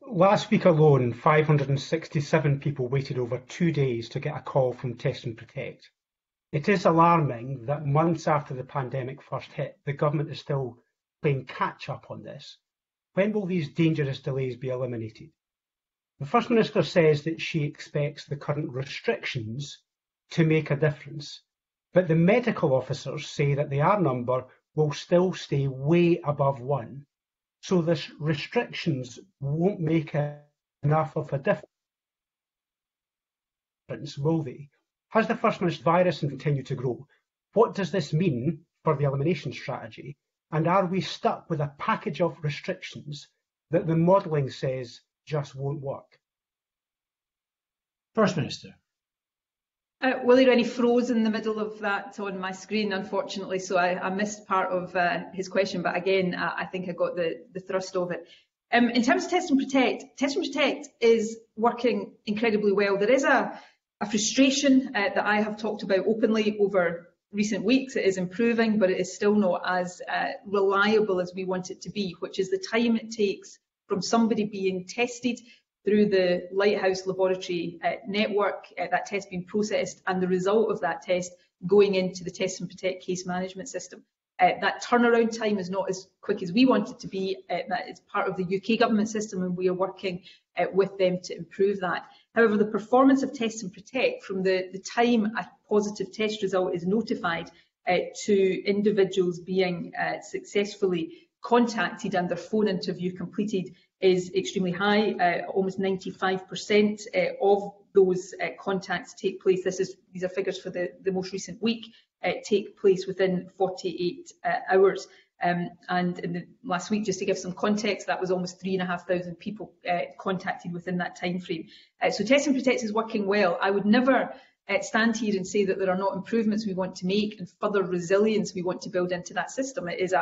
Last week alone, 567 people waited over 2 days to get a call from Test and Protect. It is alarming that months after the pandemic first hit, the government is still playing catch up on this. When will these dangerous delays be eliminated? The First Minister says that she expects the current restrictions to make a difference, but the medical officers say that the R number will still stay way above 1. So the restrictions won't make enough of a difference, will they? As the First Minister virus continue to grow, what does this mean for the elimination strategy? And are we stuck with a package of restrictions that the modelling says just won't work? First Minister. Willie Rennie froze in the middle of that on my screen, unfortunately, so I missed part of his question, but again, I think I got the thrust of it. In terms of Test and Protect is working incredibly well. There is a frustration that I have talked about openly over recent weeks. It is improving, but it is still not as reliable as we want it to be, which is the time it takes from somebody being tested through the Lighthouse laboratory network, that test being processed, and the result of that test going into the Test and Protect case management system. That turnaround time is not as quick as we want it to be. That is part of the UK government system, and we are working with them to improve that. However, the performance of Test and Protect from the time a positive test result is notified to individuals being successfully contacted and their phone interview completed is extremely high. Almost 95% of those contacts take place. These are figures for the most recent week. Take place within 48 hours. And in the last week, just to give some context, that was almost 3,500 people contacted within that time frame. So Test and Protect is working well. I would never stand here and say that there are not improvements we want to make and further resilience we want to build into that system. It is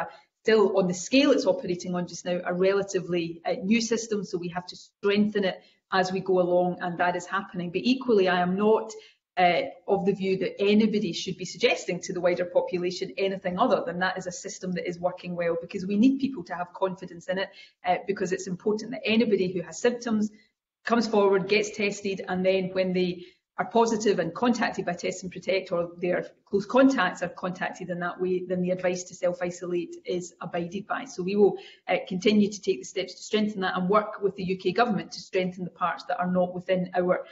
still, on the scale it's operating on just now, a relatively new system, so we have to strengthen it as we go along, and that is happening. But equally, I am not of the view that anybody should be suggesting to the wider population anything other than that is a system that is working well, because we need people to have confidence in it, because it's important that anybody who has symptoms comes forward, gets tested, and then when they are positive and contacted by Test and Protect, or their close contacts are contacted in that way, then the advice to self-isolate is abided by. So we will continue to take the steps to strengthen that and work with the UK government to strengthen the parts that are not within our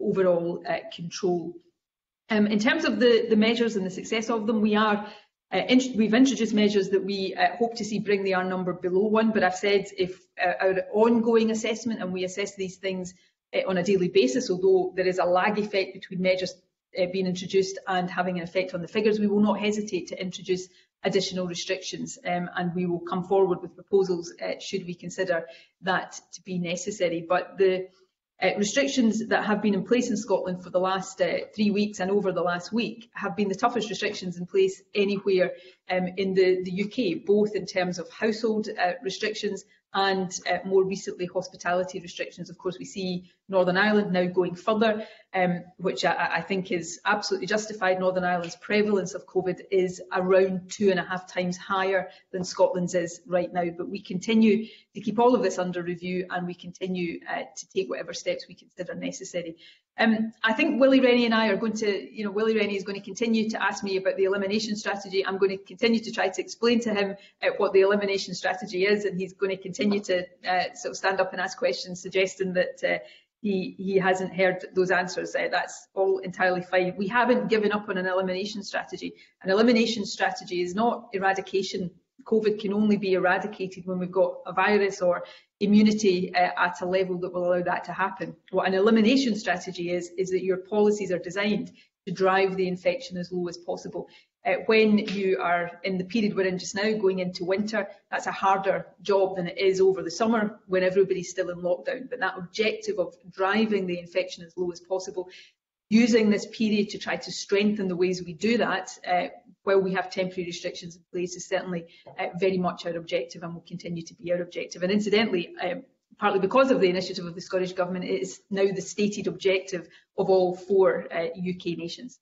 overall control. In terms of the measures and the success of them, we've introduced measures that we hope to see bring the R number below 1, but I've said if our ongoing assessment, and we assess these things on a daily basis, although there is a lag effect between measures being introduced and having an effect on the figures, we will not hesitate to introduce additional restrictions, and we will come forward with proposals should we consider that to be necessary. But the restrictions that have been in place in Scotland for the last 3 weeks and over the last week have been the toughest restrictions in place anywhere in the UK, both in terms of household restrictions and more recently hospitality restrictions. Of course, we see Northern Ireland now going further, which I think is absolutely justified. Northern Ireland's prevalence of COVID is around 2.5 times higher than Scotland's is right now, but we continue to keep all of this under review, and we continue to take whatever steps we consider necessary. I think Willie Rennie and I are going to, Willie Rennie is going to continue to ask me about the elimination strategy. I'm going to continue to try to explain to him what the elimination strategy is, and he's going to continue to sort of stand up and ask questions, suggesting that he hasn't heard those answers. That's all entirely fine. We haven't given up on an elimination strategy. An elimination strategy is not eradication. COVID can only be eradicated when we've got a virus or immunity at a level that will allow that to happen. What an elimination strategy is that your policies are designed to drive the infection as low as possible. When you are in the period we're in just now, going into winter, that's a harder job than it is over the summer when everybody's still in lockdown. But that objective of driving the infection as low as possible, using this period to try to strengthen the ways we do that while we have temporary restrictions in place, is certainly very much our objective, and will continue to be our objective. And incidentally, partly because of the initiative of the Scottish Government, it is now the stated objective of all 4 UK nations.